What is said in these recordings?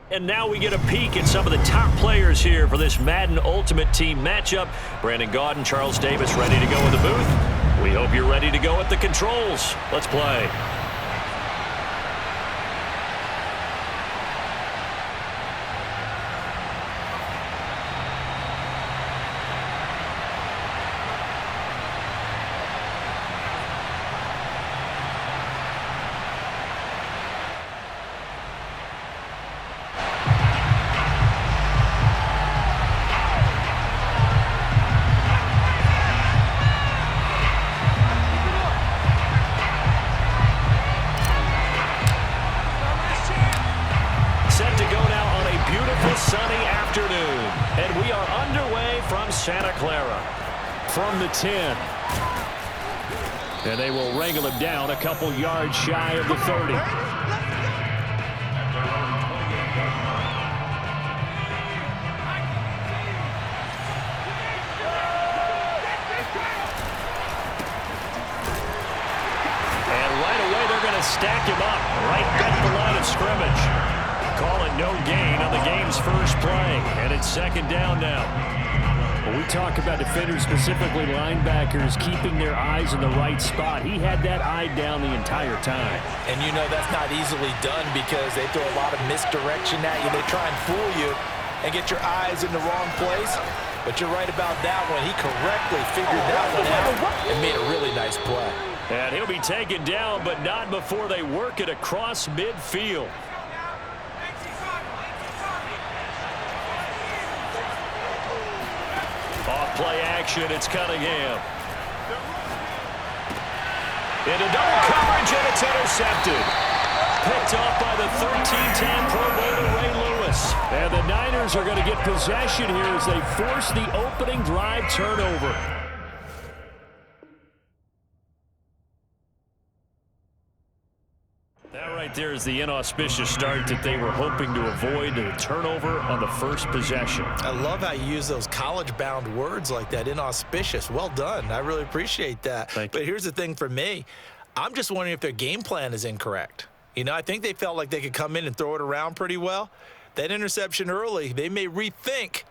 And now we get a peek at some of the top players here for this Madden Ultimate Team matchup. Brandon Gaudin, Charles Davis ready to go in the booth. We hope you're ready to go at the controls. Let's play. Sunny afternoon, and we are underway from Santa Clara. From the 10. And they will wrangle him down a couple yards shy of the 30. And right away they're going to stack him up right at the line of scrimmage. Call it no gain on the game's first play, and it's second down now. When we talk about defenders, specifically linebackers, keeping their eyes in the right spot, he had that eye down the entire time. And you know that's not easily done because they throw a lot of misdirection at you. They try and fool you and get your eyes in the wrong place. But you're right about that one. He correctly figured that one out and made a really nice play. And he'll be taken down, but not before they work it across midfield. Play action, it's Cunningham. Into double coverage, and it's intercepted. Picked off by the 13-10 Pro Bowler Ray Lewis. And the Niners are going to get possession here as they force the opening drive turnover. That right there is the inauspicious start that they were hoping to avoid, the turnover on the first possession. I love how you use those college-bound words like that, inauspicious. Well done. I really appreciate that. Thank you. But here's the thing for me. I'm just wondering if their game plan is incorrect. You know, I think they felt like they could come in and throw it around pretty well. That interception early, they may rethink.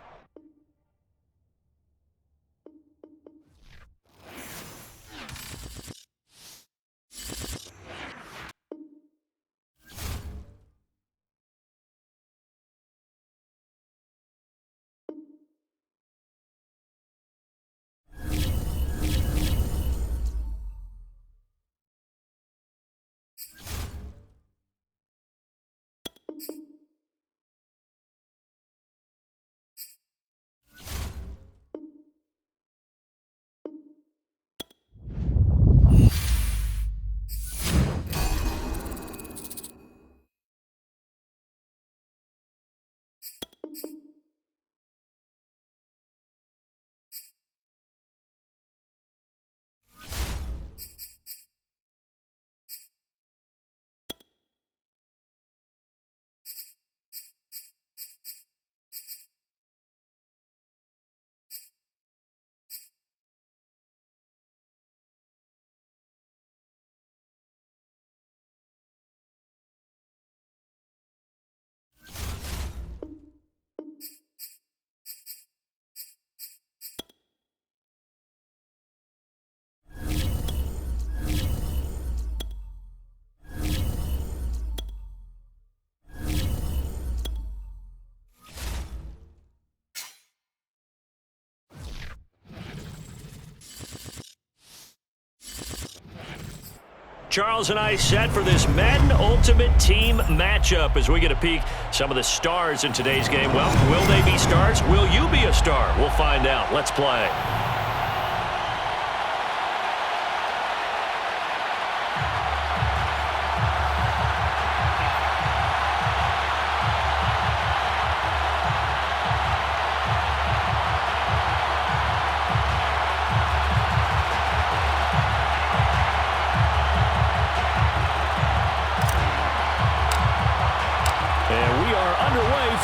Charles and I set for this Madden Ultimate Team matchup as we get a peek some of the stars in today's game. Well, will they be stars? Will you be a star? We'll find out. Let's play.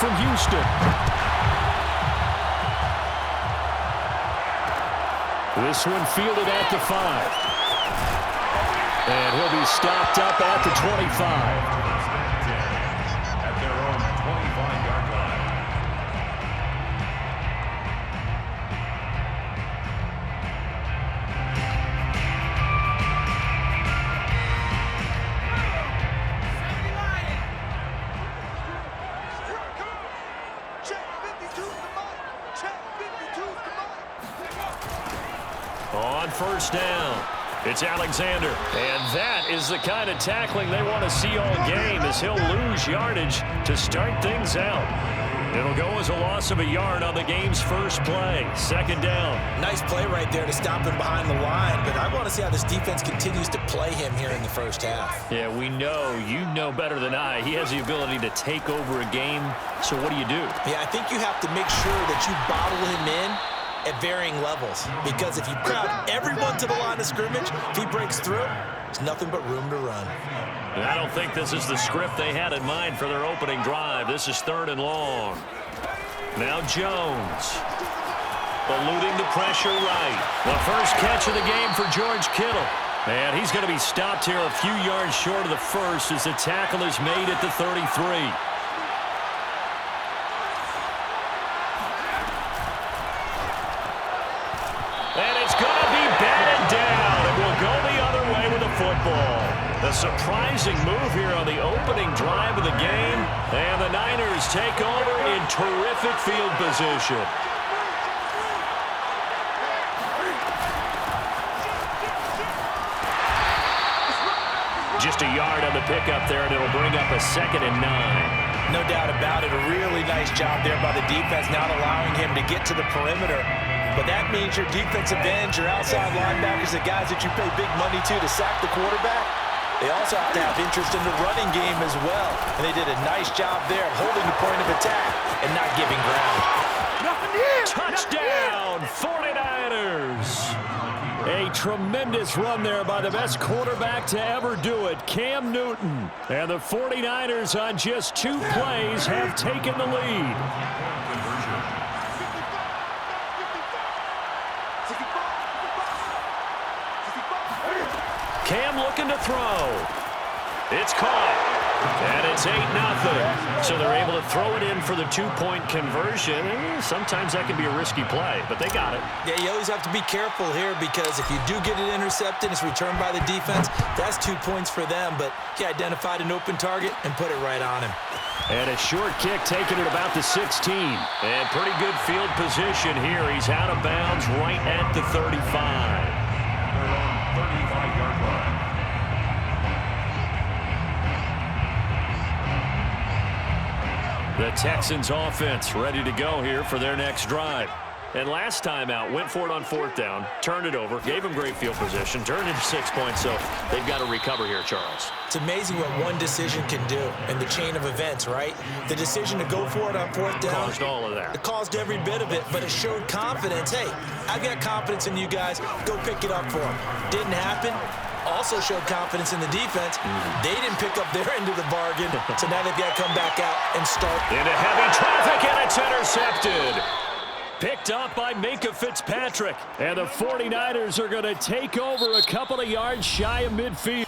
From Houston. This one fielded at the 5. And he'll be stopped up at the 25. At their own 25. On first down, it's Alexander. And that is the kind of tackling they want to see all game, as he'll lose yardage to start things out. It'll go as a loss of a yard on the game's first play. Second down. Nice play right there to stop him behind the line, but I want to see how this defense continues to play him here in the first half. Yeah, we know. You know better than I. He has the ability to take over a game, so what do you do? Yeah, I think you have to make sure that you bottle him in at varying levels, because if you crowd everyone to the line of scrimmage, if he breaks through, there's nothing but room to run. I don't think this is the script they had in mind for their opening drive. This is 3rd and long. Now Jones, eluding the pressure right. The first catch of the game for George Kittle. And he's going to be stopped here a few yards short of the first as the tackle is made at the 33. And it's going to be batted down. It will go the other way with the football. A surprising move here on the opening drive of the game. And the Niners take over in terrific field position. Just a yard on the pickup there, and it'll bring up a 2nd and 9. No doubt about it. A really nice job there by the defense, not allowing him to get to the perimeter. But that means your defensive ends, your outside linebackers, the guys that you pay big money to sack the quarterback, they also have to have interest in the running game as well. And they did a nice job there of holding the point of attack and not giving ground. Touchdown, 49ers. A tremendous run there by the best quarterback to ever do it, Cam Newton. And the 49ers on just 2 plays have taken the lead. Cam looking to throw. It's caught. And it's 8-0. So they're able to throw it in for the 2-point conversion. Sometimes that can be a risky play, but they got it. Yeah, you always have to be careful here, because if you do get it intercepted, it's returned by the defense. That's 2 points for them, but he identified an open target and put it right on him. And a short kick taken at about the 16. And pretty good field position here. He's out of bounds right at the 35. The Texans offense ready to go here for their next drive. And last time out, went for it on 4th down, turned it over, gave them great field position, turned into 6 points, so they've got to recover here, Charles. It's amazing what one decision can do in the chain of events, right? The decision to go for it on 4th down. Caused all of that. It caused every bit of it, but it showed confidence. Hey, I've got confidence in you guys. Go pick it up for them. Didn't happen. Also showed confidence in the defense. They didn't pick up their end of the bargain, so now they've got to come back out and start. Into heavy traffic, and it's intercepted. Picked up by Minkah Fitzpatrick. And the 49ers are going to take over a couple of yards shy of midfield.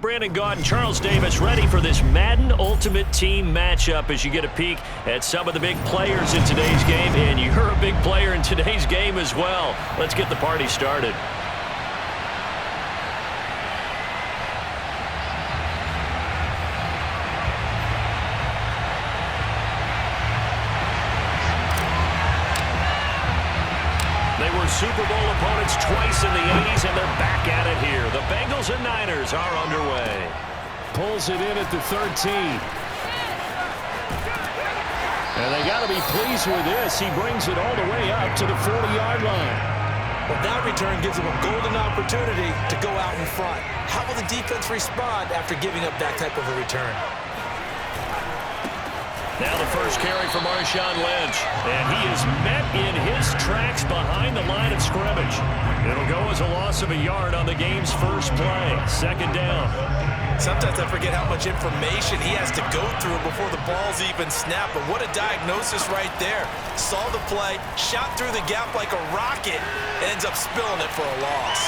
Brandon Gaudin and Charles Davis ready for this Madden Ultimate Team matchup as you get a peek at some of the big players in today's game. And you're a big player in today's game as well. Let's get the party started. They were Super Bowl opponents twice in the 80s, and they're back at it here. The Bengals and Niners are underway. Pulls it in at the 13. And they got to be pleased with this. He brings it all the way up to the 40-yard line. Well, that return gives him a golden opportunity to go out in front. How will the defense respond after giving up that type of a return? Now the first carry for Marshawn Lynch. And he is met in his tracks behind the line of scrimmage. It'll go as a loss of a yard on the game's first play. Second down. Sometimes I forget how much information he has to go through before the ball's even snapped. But what a diagnosis right there. Saw the play, shot through the gap like a rocket, ends up spilling it for a loss.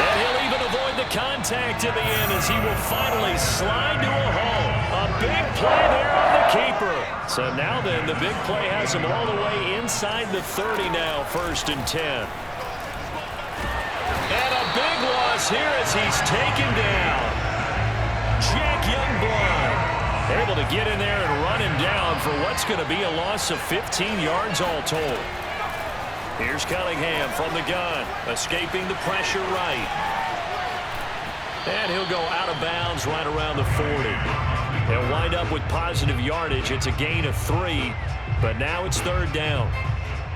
And he'll even avoid the contact in the end as he will finally slide to a hole. A big play there on the keeper. So now then, the big play has him all the way inside the 30 now, 1st and 10. And a big loss here as he's taken down. Jack Youngblood able to get in there and run him down for what's going to be a loss of 15 yards all told. Here's Cunningham from the gun, escaping the pressure right. And he'll go out of bounds right around the 40. They'll wind up with positive yardage. It's a gain of 3, but now it's 3rd down.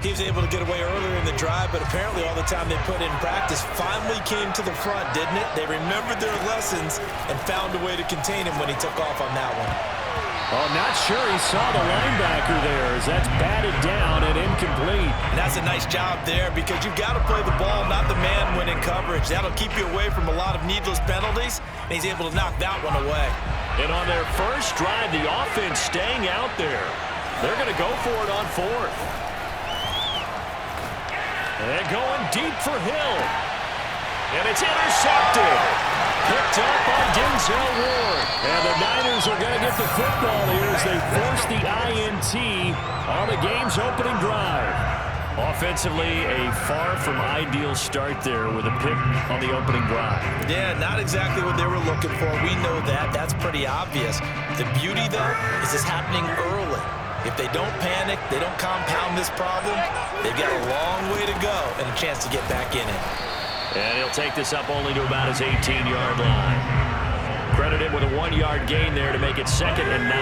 He was able to get away earlier in the drive, but apparently all the time they put in practice finally came to the front, didn't it? They remembered their lessons and found a way to contain him when he took off on that one. Oh, not sure he saw the linebacker there as that's batted down and incomplete. And that's a nice job there because you've got to play the ball, not the man when in coverage. That'll keep you away from a lot of needless penalties, and he's able to knock that one away. And on their first drive, the offense staying out there. They're going to go for it on 4th. And going deep for Hill. And it's intercepted. Picked up by Denzel Ward. And the Niners are going to get the football here as they force the INT on the game's opening drive. Offensively, a far from ideal start there with a pick on the opening drive. Yeah, not exactly what they were looking for. We know that. That's pretty obvious. The beauty, though, is it's happening early. If they don't panic, they don't compound this problem, they've got a long way to go and a chance to get back in it. And he'll take this up only to about his 18-yard line. Credit him with a 1-yard gain there to make it 2nd and 9.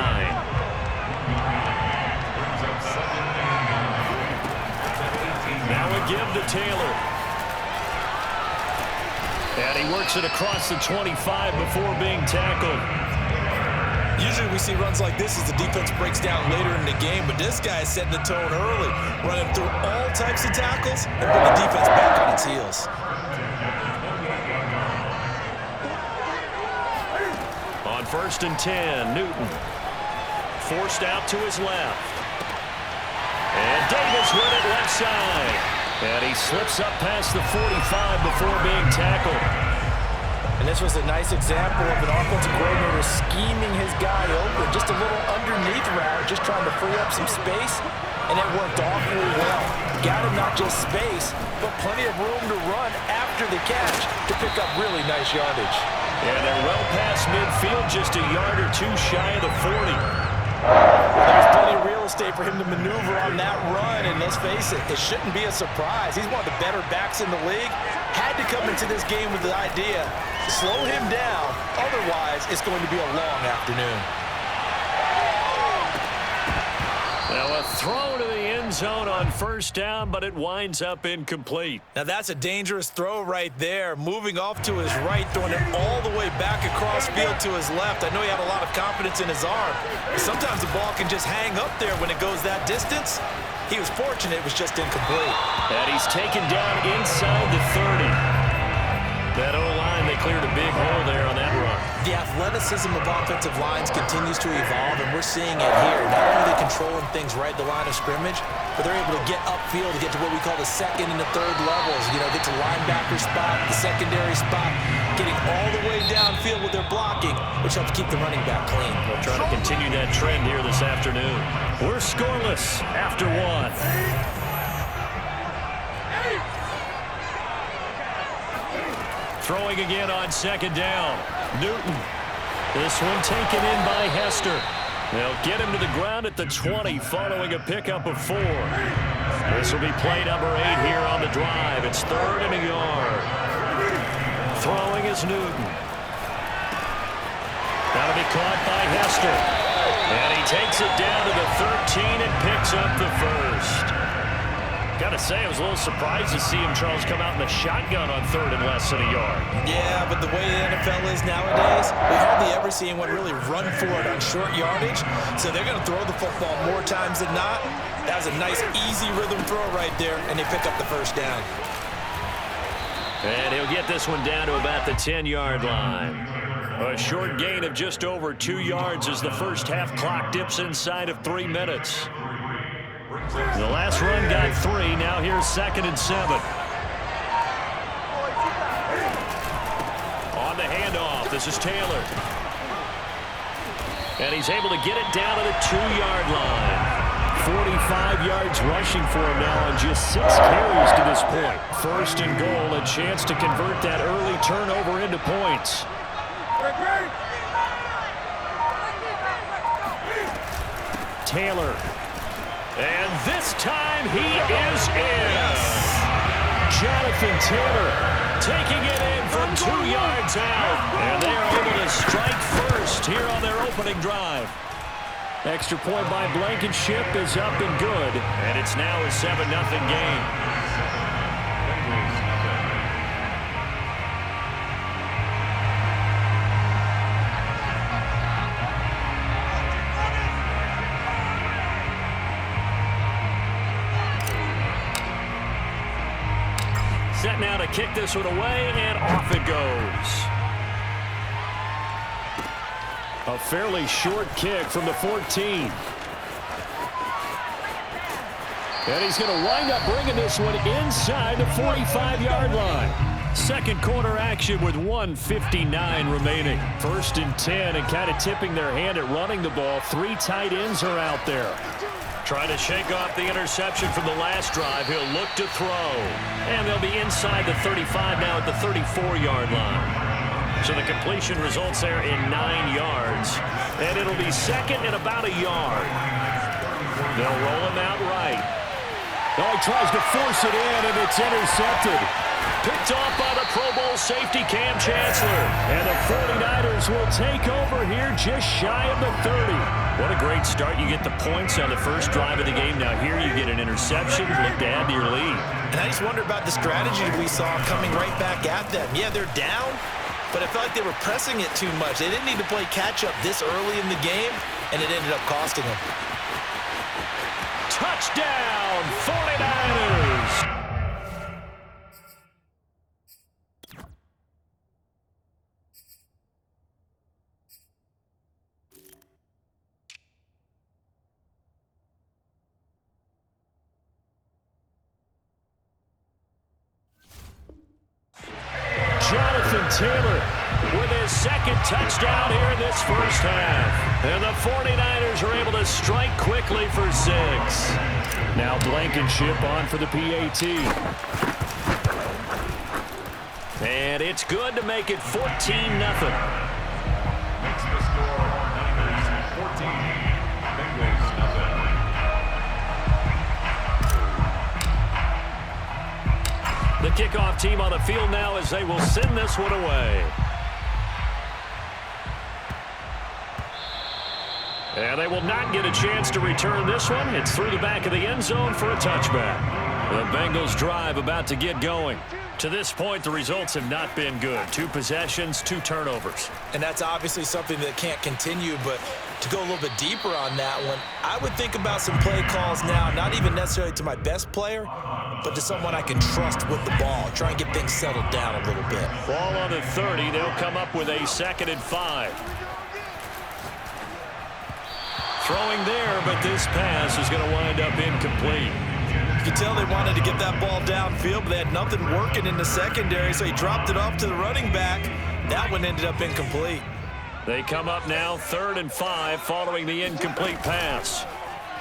Now a give to Taylor. And he works it across the 25 before being tackled. Usually we see runs like this as the defense breaks down later in the game, but this guy is setting the tone early, running through all types of tackles and putting the defense back on its heels. On 1st and 10, Newton forced out to his left. And Davis with it left side. And he slips up past the 45 before being tackled. And this was a nice example of an offensive coordinator scheming his guy open. Just a little underneath route, just trying to free up some space, and it worked awfully well. Got him not just space, but plenty of room to run after the catch to pick up really nice yardage. And they're well past midfield, just a yard or two shy of the 40. There's plenty of real estate for him to maneuver on that run, and let's face it, it shouldn't be a surprise. He's one of the better backs in the league. Had to come into this game with the idea to slow him down, otherwise it's going to be a long afternoon. Now a throw to the end zone on 1st down, but it winds up incomplete. Now that's a dangerous throw right there. Moving off to his right, throwing it all the way back across field to his left. I know he had a lot of confidence in his arm, but sometimes the ball can just hang up there when it goes that distance. He was fortunate it was just incomplete. And he's taken down inside the 30. That O-line, they cleared a big hole there on that run. Yeah, athleticism of offensive lines continues to evolve, and we're seeing it here. Not only are they controlling things right at the line of scrimmage, but they're able to get upfield to get to what we call the second and the third levels. You know, get to linebacker spot, the secondary spot, getting all the way downfield with their blocking, which helps keep the running back clean. They'll try to continue that trend here this afternoon. We're scoreless after one. Throwing again on second down. Newton. This one taken in by Hester. They'll get him to the ground at the 20 following a pickup of 4. This will be play number 8 here on the drive. It's 3rd and a yard. Throwing is Newton. That'll be caught by Hester. And he takes it down to the 13 and picks up the first. Got to say, I was a little surprised to see him, Charles, come out in the shotgun on 3rd and less than a yard. Yeah, but the way the NFL is nowadays, we hardly ever see anyone really run for it on short yardage. So they're going to throw the football more times than not. That was a nice, easy rhythm throw right there, and they pick up the first down. And he'll get this one down to about the 10-yard line. A short gain of just over 2 yards as the first half clock dips inside of 3 minutes. The last run got 3. Now here's 2nd and 7. On the handoff, this is Taylor. And he's able to get it down to the 2-yard line. 45 yards rushing for him now on just 6 carries to this point. 1st and goal, a chance to convert that early turnover into points. Taylor. And this time he is in. Jonathan Taylor taking it in from 2 yards out. And they are able to strike first here on their opening drive. Extra point by Blankenship is up and good. And it's now a 7-0 game. Set now to kick this one away, and off it goes. A fairly short kick from the 14. And he's going to wind up bringing this one inside the 45-yard line. Second quarter action with 1:59 remaining. 1st and 10, and kind of tipping their hand at running the ball. 3 tight ends are out there. Trying to shake off the interception from the last drive. He'll look to throw. And they'll be inside the 35 now at the 34-yard line. So the completion results there in 9 yards. And it'll be 2nd and about a yard. They'll roll him out right. Oh, he tries to force it in, and it's intercepted. Picked off by the Pro Bowl safety, Cam Chancellor. And the 49ers will take over here just shy of the 30. What a great start. You get the points on the first drive of the game. Now here you get an interception. Look to add to your lead. And I just wonder about the strategy we saw coming right back at them. Yeah, they're down, but I felt like they were pressing it too much. They didn't need to play catch-up this early in the game, and it ended up costing them. Touchdown, 49ers! Jonathan Taylor with his 2nd touchdown here in this first half. And the 49ers are able to strike quickly for 6. Now Blankenship on for the PAT. And it's good to make it 14-0. Makes the score Niners 14, Bengals nothing. The kickoff team on the field now as they will send this one away. And they will not get a chance to return this one. It's through the back of the end zone for a touchback. The Bengals drive about to get going. To this point, the results have not been good. 2 possessions, 2 turnovers. And that's obviously something that can't continue, but To go a little bit deeper on that one, I would think about some play calls now, not even necessarily to my best player, but to someone I can trust with the ball. Try and get things settled down a little bit. Ball on the 30. They'll come up with a 2nd and 5. Throwing there, but this pass is going to wind up incomplete. You can tell they wanted to get that ball downfield, but they had nothing working in the secondary, so he dropped it off to the running back. That one ended up incomplete. They come up now 3rd and 5 following the incomplete pass.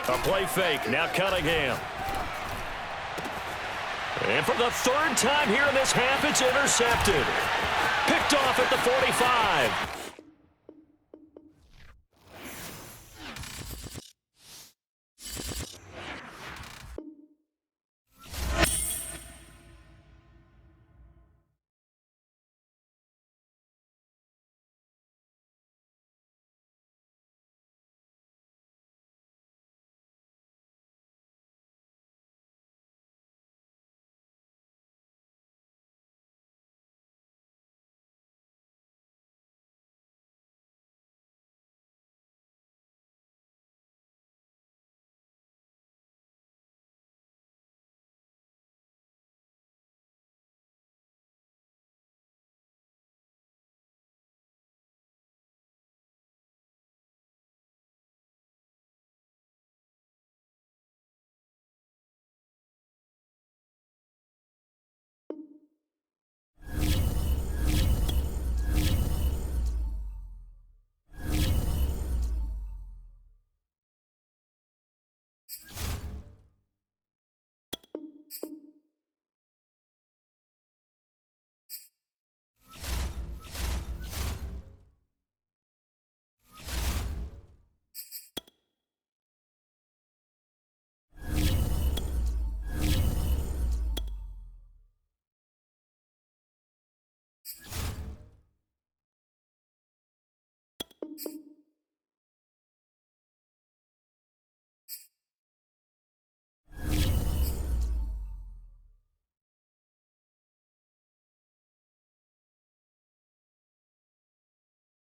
A play fake. Now Cunningham. And for the 3rd time here in this half, it's intercepted. Picked off at the 45.